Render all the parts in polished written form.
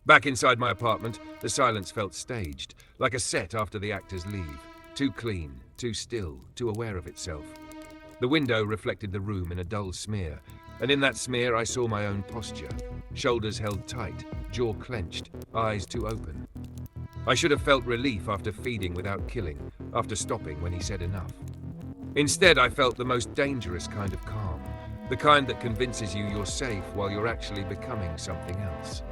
Back inside my apartment, the silence felt staged, like a set after the actors leave. Too clean, too still, too aware of itself. The window reflected the room in a dull smear, and in that smear I saw my own posture. Shoulders held tight, jaw clenched, eyes too open. I should have felt relief after feeding without killing, after stopping when he said enough. Instead, I felt the most dangerous kind of calm, the kind that convinces you you're safe while you're actually becoming something else.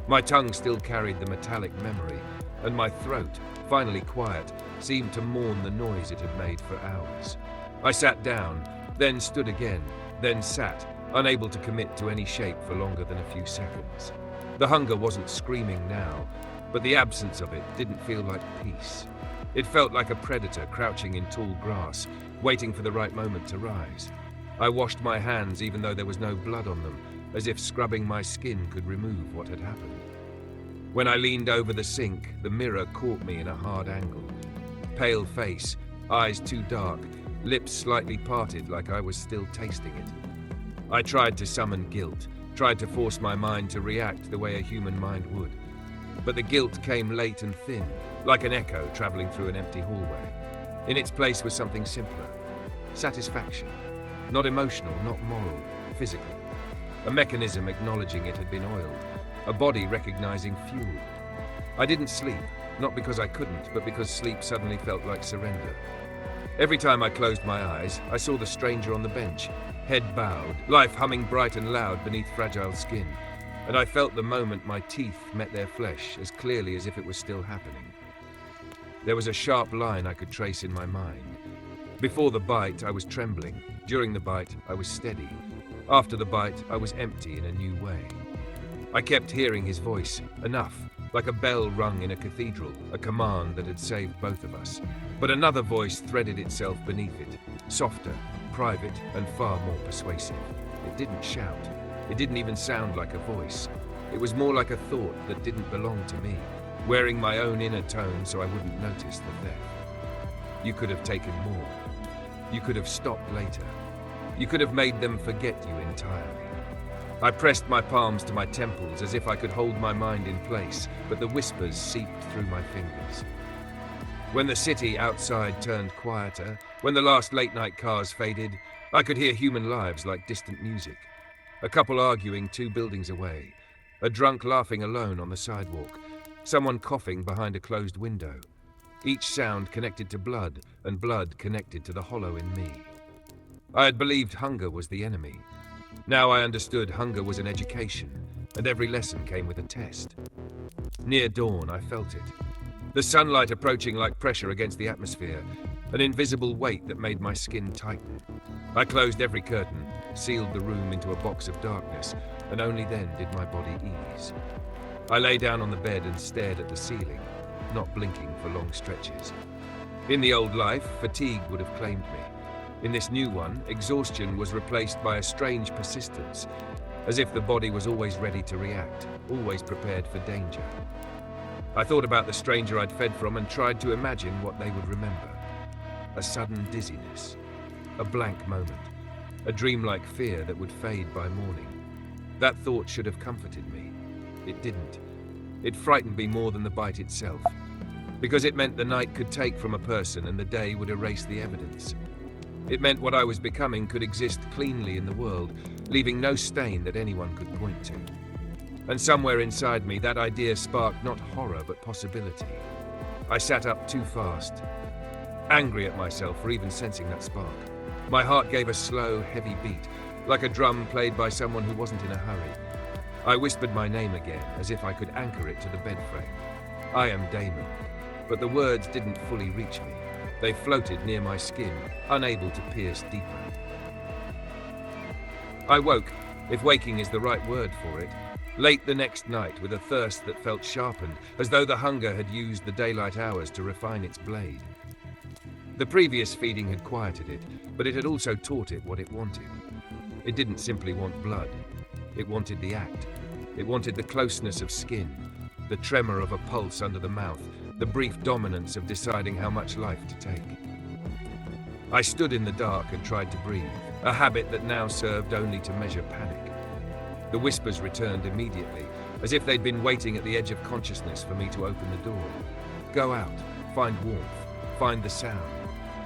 My tongue still carried the metallic memory, and my throat, finally quiet, seemed to mourn the noise it had made for hours. I sat down, then stood again, then sat, unable to commit to any shape for longer than a few seconds. The hunger wasn't screaming now, but the absence of it didn't feel like peace. It felt like a predator crouching in tall grass, waiting for the right moment to rise. I washed my hands even though there was no blood on them, as if scrubbing my skin could remove what had happened. When I leaned over the sink, the mirror caught me in a hard angle. Pale face, eyes too dark, lips slightly parted like I was still tasting it. I tried to summon guilt, tried to force my mind to react the way a human mind would. But the guilt came late and thin, like an echo traveling through an empty hallway. In its place was something simpler. Satisfaction. Not emotional, not moral, physical. A mechanism acknowledging it had been oiled. A body recognizing fuel. I didn't sleep, not because I couldn't, but because sleep suddenly felt like surrender. Every time I closed my eyes, I saw the stranger on the bench, head bowed, life humming bright and loud beneath fragile skin. And I felt the moment my teeth met their flesh as clearly as if it was still happening. There was a sharp line I could trace in my mind. Before the bite, I was trembling. During the bite, I was steady. After the bite, I was empty in a new way. I kept hearing his voice, enough, like a bell rung in a cathedral, a command that had saved both of us. But another voice threaded itself beneath it, softer, private, and far more persuasive. It didn't shout. It didn't even sound like a voice. It was more like a thought that didn't belong to me, wearing my own inner tone so I wouldn't notice the theft. You could have taken more. You could have stopped later. You could have made them forget you entirely. I pressed my palms to my temples as if I could hold my mind in place, but the whispers seeped through my fingers. When the city outside turned quieter, when the last late-night cars faded, I could hear human lives like distant music. A couple arguing 2 buildings away, a drunk laughing alone on the sidewalk, someone coughing behind a closed window. Each sound connected to blood, and blood connected to the hollow in me. I had believed hunger was the enemy. Now I understood hunger was an education, and every lesson came with a test. Near dawn, I felt it. The sunlight approaching like pressure against the atmosphere, an invisible weight that made my skin tighten. I closed every curtain, sealed the room into a box of darkness, and only then did my body ease. I lay down on the bed and stared at the ceiling, not blinking for long stretches. In the old life, fatigue would have claimed me. In this new one, exhaustion was replaced by a strange persistence, as if the body was always ready to react, always prepared for danger. I thought about the stranger I'd fed from and tried to imagine what they would remember. A sudden dizziness, a blank moment, a dreamlike fear that would fade by morning. That thought should have comforted me. It didn't. It frightened me more than the bite itself, because it meant the night could take from a person and the day would erase the evidence. It meant what I was becoming could exist cleanly in the world, leaving no stain that anyone could point to. And somewhere inside me, that idea sparked not horror but possibility. I sat up too fast, angry at myself for even sensing that spark. My heart gave a slow, heavy beat, like a drum played by someone who wasn't in a hurry. I whispered my name again, as if I could anchor it to the bed frame. I am Damon, but the words didn't fully reach me. They floated near my skin, unable to pierce deeper. I woke, if waking is the right word for it, late the next night with a thirst that felt sharpened, as though the hunger had used the daylight hours to refine its blade. The previous feeding had quieted it, but it had also taught it what it wanted. It didn't simply want blood. It wanted the act. It wanted the closeness of skin, the tremor of a pulse under the mouth, the brief dominance of deciding how much life to take. I stood in the dark and tried to breathe, a habit that now served only to measure panic. The whispers returned immediately, as if they'd been waiting at the edge of consciousness for me to open the door. Go out, find warmth, find the sound.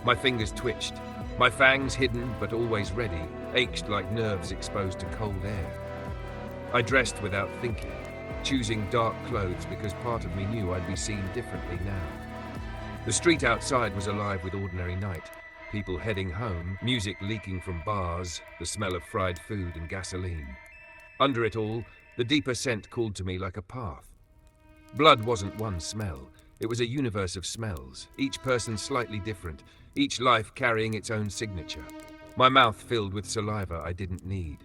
My fingers twitched. My fangs, hidden but always ready, ached like nerves exposed to cold air. I dressed without thinking, choosing dark clothes because part of me knew I'd be seen differently now. The street outside was alive with ordinary night. People heading home, music leaking from bars, the smell of fried food and gasoline. Under it all, the deeper scent called to me like a path. Blood wasn't one smell. It was a universe of smells, each person slightly different, each life carrying its own signature. My mouth filled with saliva I didn't need.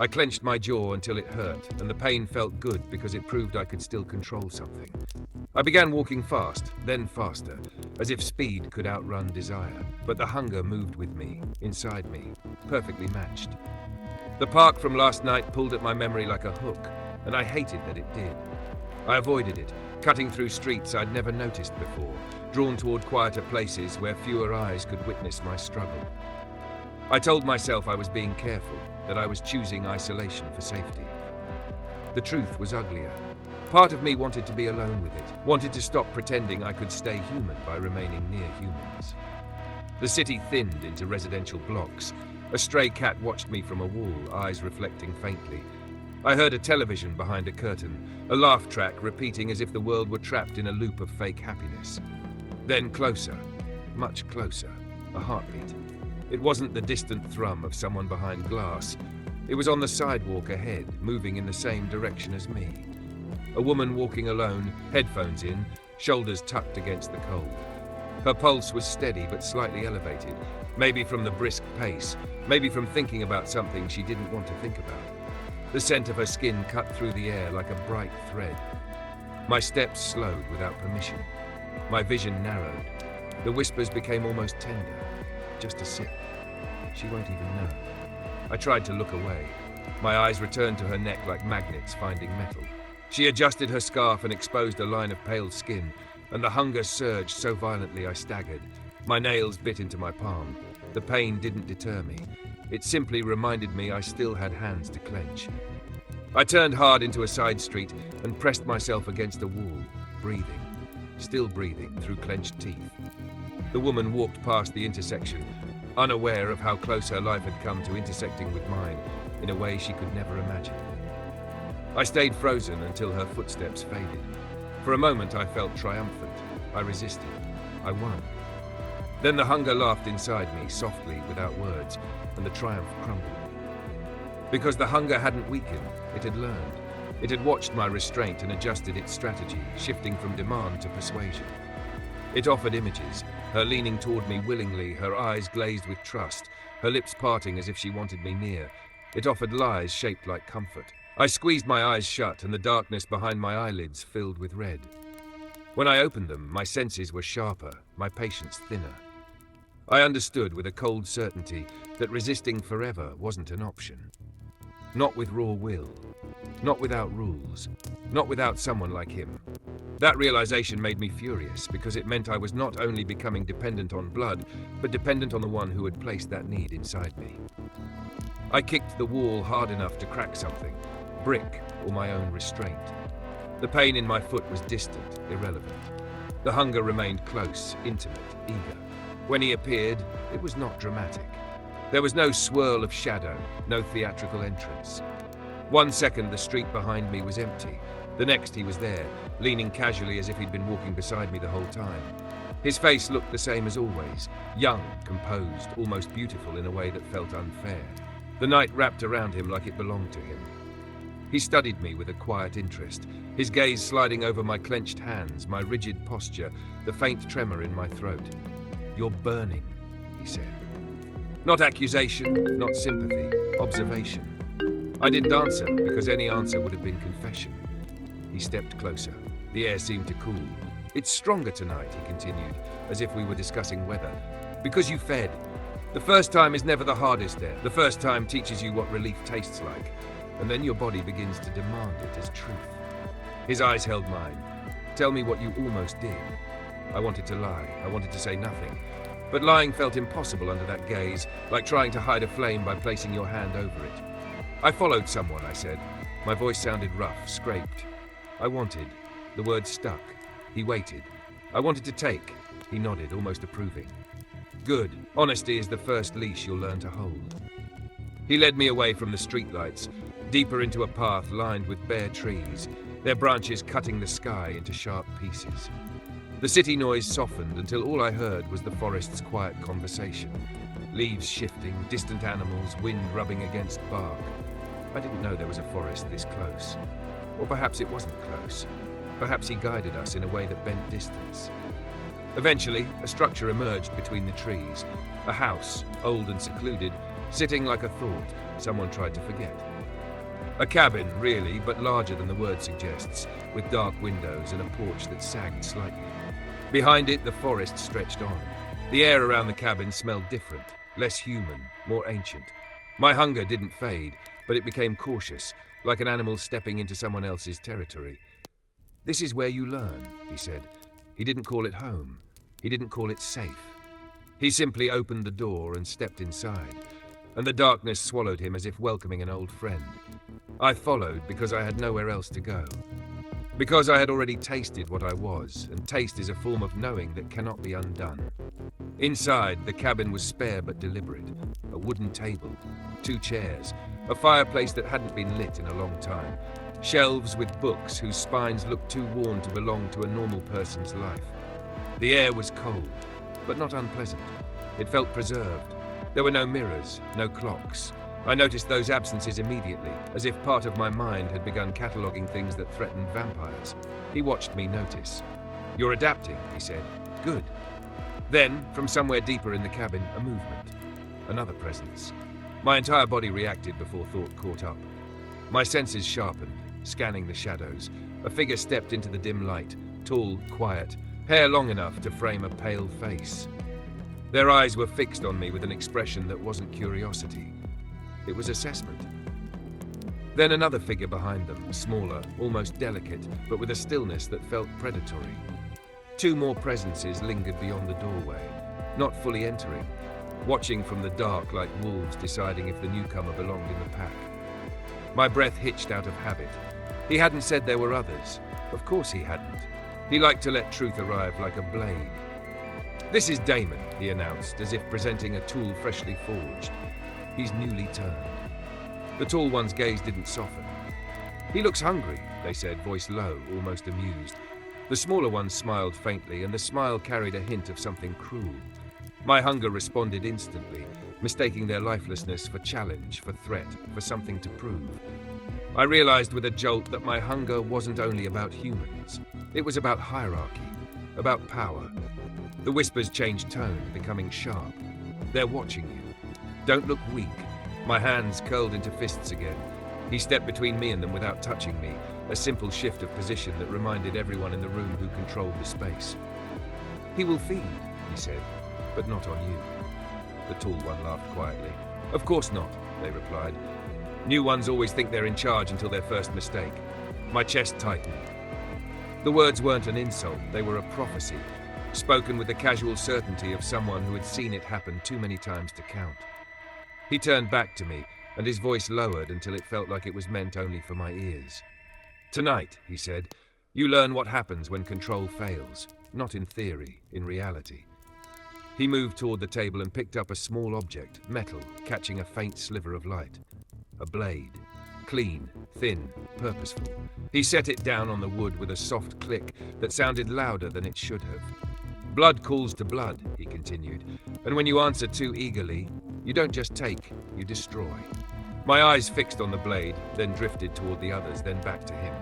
I clenched my jaw until it hurt, and the pain felt good because it proved I could still control something. I began walking fast, then faster, as if speed could outrun desire. But the hunger moved with me, inside me, perfectly matched. The park from last night pulled at my memory like a hook, and I hated that it did. I avoided it, cutting through streets I'd never noticed before, drawn toward quieter places where fewer eyes could witness my struggle. I told myself I was being careful, that I was choosing isolation for safety. The truth was uglier. Part of me wanted to be alone with it, wanted to stop pretending I could stay human by remaining near humans. The city thinned into residential blocks. A stray cat watched me from a wall, eyes reflecting faintly. I heard a television behind a curtain, a laugh track repeating as if the world were trapped in a loop of fake happiness. Then closer, much closer, a heartbeat. It wasn't the distant thrum of someone behind glass. It was on the sidewalk ahead, moving in the same direction as me. A woman walking alone, headphones in, shoulders tucked against the cold. Her pulse was steady but slightly elevated, maybe from the brisk pace, maybe from thinking about something she didn't want to think about. The scent of her skin cut through the air like a bright thread. My steps slowed without permission. My vision narrowed. The whispers became almost tender. Just a sip. She won't even know. I tried to look away. My eyes returned to her neck like magnets finding metal. She adjusted her scarf and exposed a line of pale skin, and the hunger surged so violently I staggered. My nails bit into my palm. The pain didn't deter me. It simply reminded me I still had hands to clench. I turned hard into a side street and pressed myself against a wall, breathing, still breathing through clenched teeth. The woman walked past the intersection, unaware of how close her life had come to intersecting with mine in a way she could never imagine. I stayed frozen until her footsteps faded. For a moment I felt triumphant. I resisted. I won. Then the hunger laughed inside me, softly, without words, and the triumph crumbled. Because the hunger hadn't weakened, it had learned. It had watched my restraint and adjusted its strategy, shifting from demand to persuasion. It offered images, her leaning toward me willingly, her eyes glazed with trust, her lips parting as if she wanted me near. It offered lies shaped like comfort. I squeezed my eyes shut, and the darkness behind my eyelids filled with red. When I opened them, my senses were sharper, my patience thinner. I understood with a cold certainty that resisting forever wasn't an option. Not with raw will. Not without rules. Not without someone like him. That realization made me furious because it meant I was not only becoming dependent on blood, but dependent on the one who had placed that need inside me. I kicked the wall hard enough to crack something, brick or my own restraint. The pain in my foot was distant, irrelevant. The hunger remained close, intimate, eager. When he appeared, it was not dramatic. There was no swirl of shadow, no theatrical entrance. 1 second, the street behind me was empty. The next, he was there, leaning casually as if he'd been walking beside me the whole time. His face looked the same as always, young, composed, almost beautiful in a way that felt unfair. The night wrapped around him like it belonged to him. He studied me with a quiet interest, his gaze sliding over my clenched hands, my rigid posture, the faint tremor in my throat. "You're burning," he said. Not accusation, not sympathy, observation. I didn't answer, because any answer would have been confession. He stepped closer. The air seemed to cool. "It's stronger tonight," he continued, as if we were discussing weather. "Because you fed. The first time is never the hardest there. The first time teaches you what relief tastes like, and then your body begins to demand it as truth." His eyes held mine. "Tell me what you almost did." I wanted to lie. I wanted to say nothing. But lying felt impossible under that gaze, like trying to hide a flame by placing your hand over it. "I followed someone," I said. My voice sounded rough, scraped. I wanted. The word stuck. He waited. I wanted to take. He nodded, almost approving. Good. Honesty is the first leash you'll learn to hold. He led me away from the streetlights, deeper into a path lined with bare trees, their branches cutting the sky into sharp pieces. The city noise softened until all I heard was the forest's quiet conversation. Leaves shifting, distant animals, wind rubbing against bark. I didn't know there was a forest this close. Or perhaps it wasn't close. Perhaps he guided us in a way that bent distance. Eventually, a structure emerged between the trees. A house, old and secluded, sitting like a thought someone tried to forget. A cabin, really, but larger than the word suggests, with dark windows and a porch that sagged slightly. Behind it, the forest stretched on. The air around the cabin smelled different, less human, more ancient. My hunger didn't fade, but it became cautious, like an animal stepping into someone else's territory. "This is where you learn," he said. He didn't call it home. He didn't call it safe. He simply opened the door and stepped inside, and the darkness swallowed him as if welcoming an old friend. I followed because I had nowhere else to go. Because I had already tasted what I was, and taste is a form of knowing that cannot be undone. Inside, the cabin was spare but deliberate. A wooden table, 2 chairs, a fireplace that hadn't been lit in a long time, shelves with books whose spines looked too worn to belong to a normal person's life. The air was cold, but not unpleasant. It felt preserved. There were no mirrors, no clocks. I noticed those absences immediately, as if part of my mind had begun cataloguing things that threatened vampires. He watched me notice. "You're adapting," he said. "Good." Then, from somewhere deeper in the cabin, a movement. Another presence. My entire body reacted before thought caught up. My senses sharpened, scanning the shadows. A figure stepped into the dim light, tall, quiet, hair long enough to frame a pale face. Their eyes were fixed on me with an expression that wasn't curiosity. It was assessment. Then another figure behind them, smaller, almost delicate, but with a stillness that felt predatory. 2 more presences lingered beyond the doorway, not fully entering, watching from the dark like wolves deciding if the newcomer belonged in the pack. My breath hitched out of habit. He hadn't said there were others. Of course he hadn't. He liked to let truth arrive like a blade. "This is Damon," he announced, as if presenting a tool freshly forged. He's newly turned. The tall one's gaze didn't soften. "He looks hungry," they said, voice low, almost amused. The smaller one smiled faintly, and the smile carried a hint of something cruel. My hunger responded instantly, mistaking their lifelessness for challenge, for threat, for something to prove. I realized with a jolt that my hunger wasn't only about humans. It was about hierarchy, about power. The whispers changed tone, becoming sharp. "They're watching you. Don't look weak." My hands curled into fists again. He stepped between me and them without touching me, a simple shift of position that reminded everyone in the room who controlled the space. "He will feed," he said, "but not on you." The tall one laughed quietly. "Of course not," they replied. "New ones always think they're in charge until their first mistake." My chest tightened. The words weren't an insult, they were a prophecy, spoken with the casual certainty of someone who had seen it happen too many times to count. He turned back to me, and his voice lowered until it felt like it was meant only for my ears. "Tonight," he said, "you learn what happens when control fails, not in theory, in reality." He moved toward the table and picked up a small object, metal, catching a faint sliver of light. A blade. Clean, thin, purposeful. He set it down on the wood with a soft click that sounded louder than it should have. "Blood calls to blood," he continued, "and when you answer too eagerly, you don't just take, you destroy." My eyes fixed on the blade, then drifted toward the others, then back to him.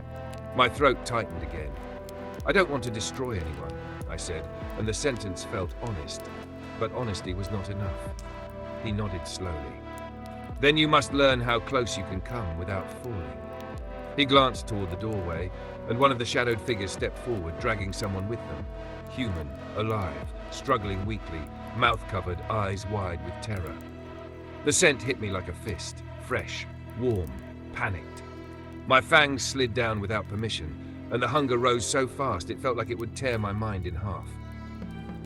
My throat tightened again. "I don't want to destroy anyone," I said, and the sentence felt honest, but honesty was not enough. He nodded slowly. "Then you must learn how close you can come without falling." He glanced toward the doorway, and one of the shadowed figures stepped forward, dragging someone with them. Human, alive, struggling weakly, mouth covered, eyes wide with terror. The scent hit me like a fist, fresh, warm, panicked. My fangs slid down without permission, and the hunger rose so fast it felt like it would tear my mind in half.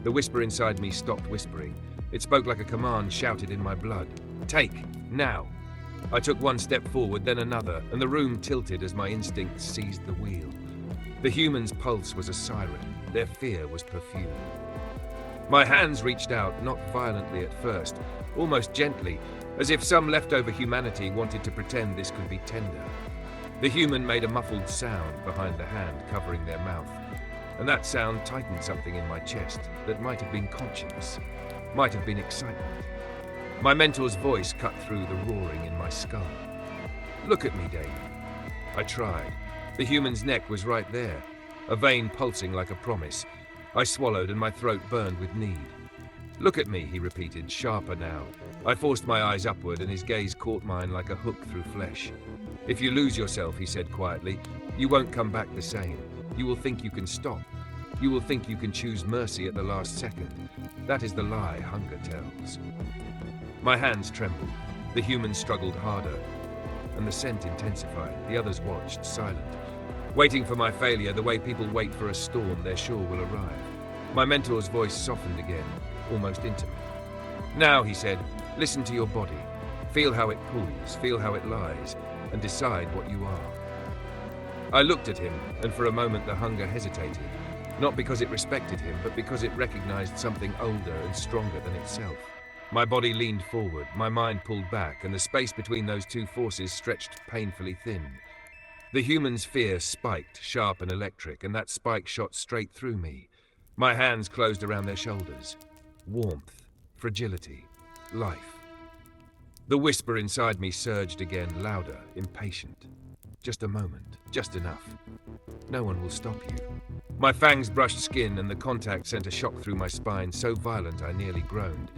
The whisper inside me stopped whispering. It spoke like a command shouted in my blood. "Take, now!" I took one step forward, then another, and the room tilted as my instincts seized the wheel. The human's pulse was a siren. Their fear was perfume. My hands reached out, not violently at first, almost gently, as if some leftover humanity wanted to pretend this could be tender. The human made a muffled sound behind the hand covering their mouth, and that sound tightened something in my chest that might have been conscience, might have been excitement. My mentor's voice cut through the roaring in my skull. "Look at me, Damon." I tried. The human's neck was right there, a vein pulsing like a promise. I swallowed and my throat burned with need. "Look at me," he repeated, sharper now. I forced my eyes upward and his gaze caught mine like a hook through flesh. "If you lose yourself," he said quietly, "you won't come back the same. You will think you can stop. You will think you can choose mercy at the last second. That is the lie hunger tells." My hands trembled. The human struggled harder, and the scent intensified. The others watched, silent, waiting for my failure the way people wait for a storm they're sure will arrive. My mentor's voice softened again, almost intimate. "Now," he said, "listen to your body. Feel how it pulls, feel how it lies, and decide what you are." I looked at him, and for a moment the hunger hesitated, not because it respected him, but because it recognized something older and stronger than itself. My body leaned forward, my mind pulled back, and the space between those two forces stretched painfully thin. The human's fear spiked, sharp and electric, and that spike shot straight through me. My hands closed around their shoulders. Warmth, fragility, life. The whisper inside me surged again, louder, impatient. "Just a moment, just enough. No one will stop you." My fangs brushed skin and the contact sent a shock through my spine, so violent I nearly groaned.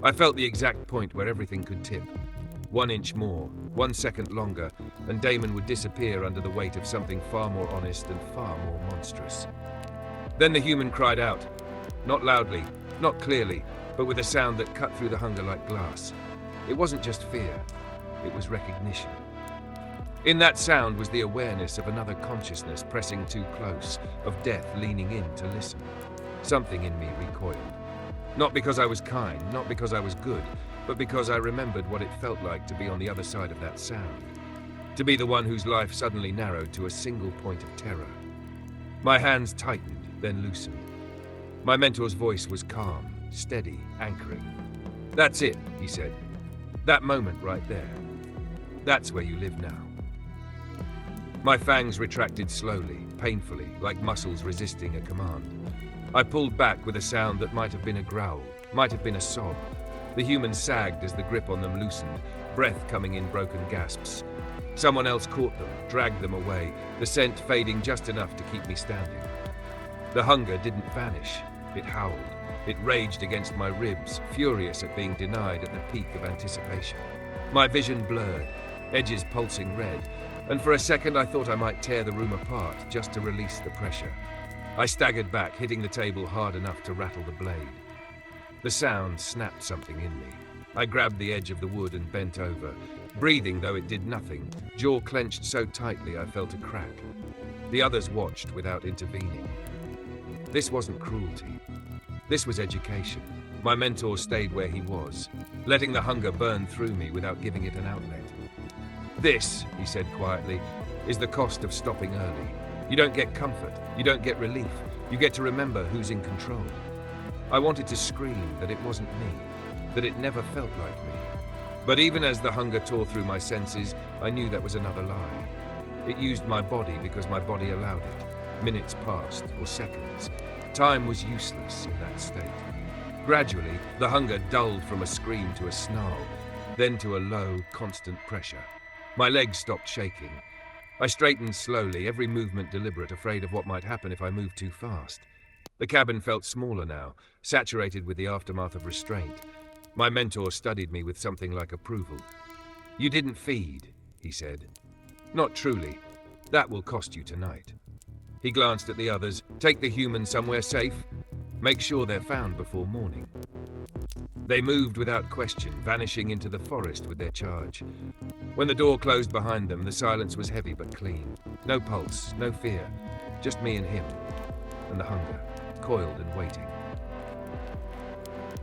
I felt the exact point where everything could tip. 1 inch more, 1 second longer, and Damon would disappear under the weight of something far more honest and far more monstrous. Then the human cried out. Not loudly, not clearly, but with a sound that cut through the hunger like glass. It wasn't just fear, it was recognition. In that sound was the awareness of another consciousness pressing too close, of death leaning in to listen. Something in me recoiled. Not because I was kind, not because I was good, but because I remembered what it felt like to be on the other side of that sound. To be the one whose life suddenly narrowed to a single point of terror. My hands tightened, then loosened. My mentor's voice was calm, steady, anchoring. "That's it," he said. "That moment right there. That's where you live now." My fangs retracted slowly, painfully, like muscles resisting a command. I pulled back with a sound that might have been a growl, might have been a sob. The humans sagged as the grip on them loosened, breath coming in broken gasps. Someone else caught them, dragged them away, the scent fading just enough to keep me standing. The hunger didn't vanish. It howled. It raged against my ribs, furious at being denied at the peak of anticipation. My vision blurred, edges pulsing red, and for a second I thought I might tear the room apart just to release the pressure. I staggered back, hitting the table hard enough to rattle the blade. The sound snapped something in me. I grabbed the edge of the wood and bent over, breathing though it did nothing, jaw clenched so tightly I felt a crack. The others watched without intervening. This wasn't cruelty. This was education. My mentor stayed where he was, letting the hunger burn through me without giving it an outlet. "This," he said quietly, "is the cost of stopping early. You don't get comfort, you don't get relief, you get to remember who's in control." I wanted to scream that it wasn't me, that it never felt like me. But even as the hunger tore through my senses, I knew that was another lie. It used my body because my body allowed it. Minutes passed, or seconds. Time was useless in that state. Gradually, the hunger dulled from a scream to a snarl, then to a low, constant pressure. My legs stopped shaking. I straightened slowly, every movement deliberate, afraid of what might happen if I moved too fast. The cabin felt smaller now, saturated with the aftermath of restraint. My mentor studied me with something like approval. "You didn't feed," he said. "Not truly. That will cost you tonight." He glanced at the others. "Take the human somewhere safe. Make sure they're found before morning." They moved without question, vanishing into the forest with their charge. When the door closed behind them, the silence was heavy but clean. No pulse, no fear, just me and him, and the hunger, coiled and waiting.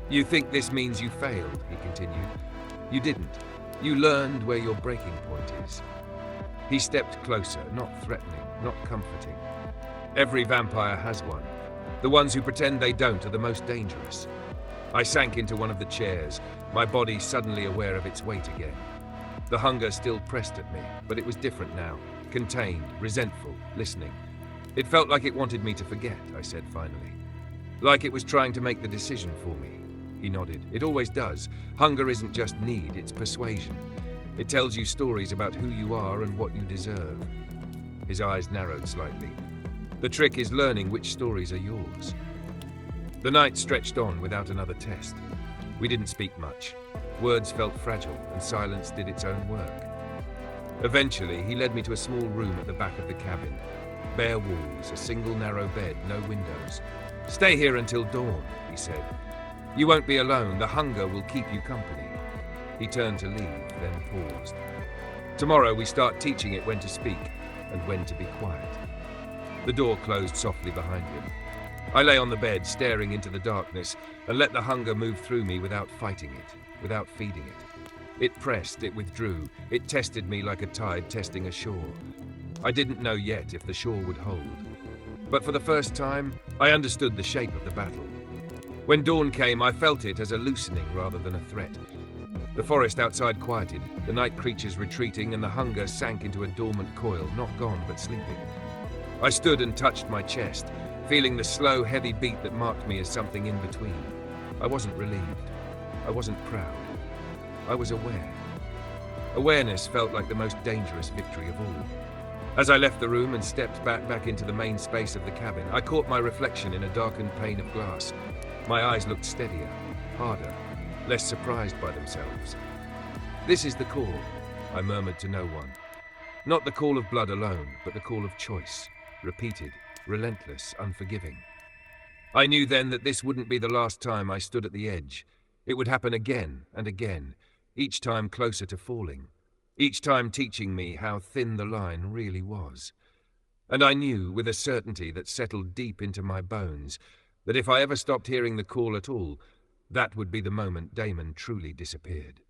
"You think this means you failed," he continued. "You didn't. You learned where your breaking point is. He stepped closer, not threatening, not comforting. Every vampire has one. The ones who pretend they don't are the most dangerous. I sank into one of the chairs, my body suddenly aware of its weight again. The hunger still pressed at me, but it was different now. Contained, resentful, listening. It felt like it wanted me to forget, I said finally. Like it was trying to make the decision for me. He nodded. It always does. Hunger isn't just need, it's persuasion. It tells you stories about who you are and what you deserve. His eyes narrowed slightly. The trick is learning which stories are yours. The night stretched on without another test. We didn't speak much. Words felt fragile, and silence did its own work. Eventually, he led me to a small room at the back of the cabin. Bare walls, a single narrow bed, no windows. "Stay here until dawn," he said. "You won't be alone. The hunger will keep you company." He turned to leave, then paused. "Tomorrow we start teaching it when to speak and when to be quiet." The door closed softly behind him. I lay on the bed, staring into the darkness, and let the hunger move through me without fighting it, without feeding it. It pressed, it withdrew, it tested me like a tide testing a shore. I didn't know yet if the shore would hold. But for the first time, I understood the shape of the battle. When dawn came, I felt it as a loosening rather than a threat. The forest outside quieted, the night creatures retreating, and the hunger sank into a dormant coil, not gone but sleeping. I stood and touched my chest, feeling the slow, heavy beat that marked me as something in between. I wasn't relieved. I wasn't proud. I was aware. Awareness felt like the most dangerous victory of all. As I left the room and stepped back into the main space of the cabin, I caught my reflection in a darkened pane of glass. My eyes looked steadier, harder, less surprised by themselves. "This is the call," I murmured to no one. Not the call of blood alone, but the call of choice, repeated, relentless, unforgiving. I knew then that this wouldn't be the last time I stood at the edge. It would happen again and again, each time closer to falling, each time teaching me how thin the line really was. And I knew, with a certainty that settled deep into my bones, that if I ever stopped hearing the call at all, that would be the moment Damon truly disappeared.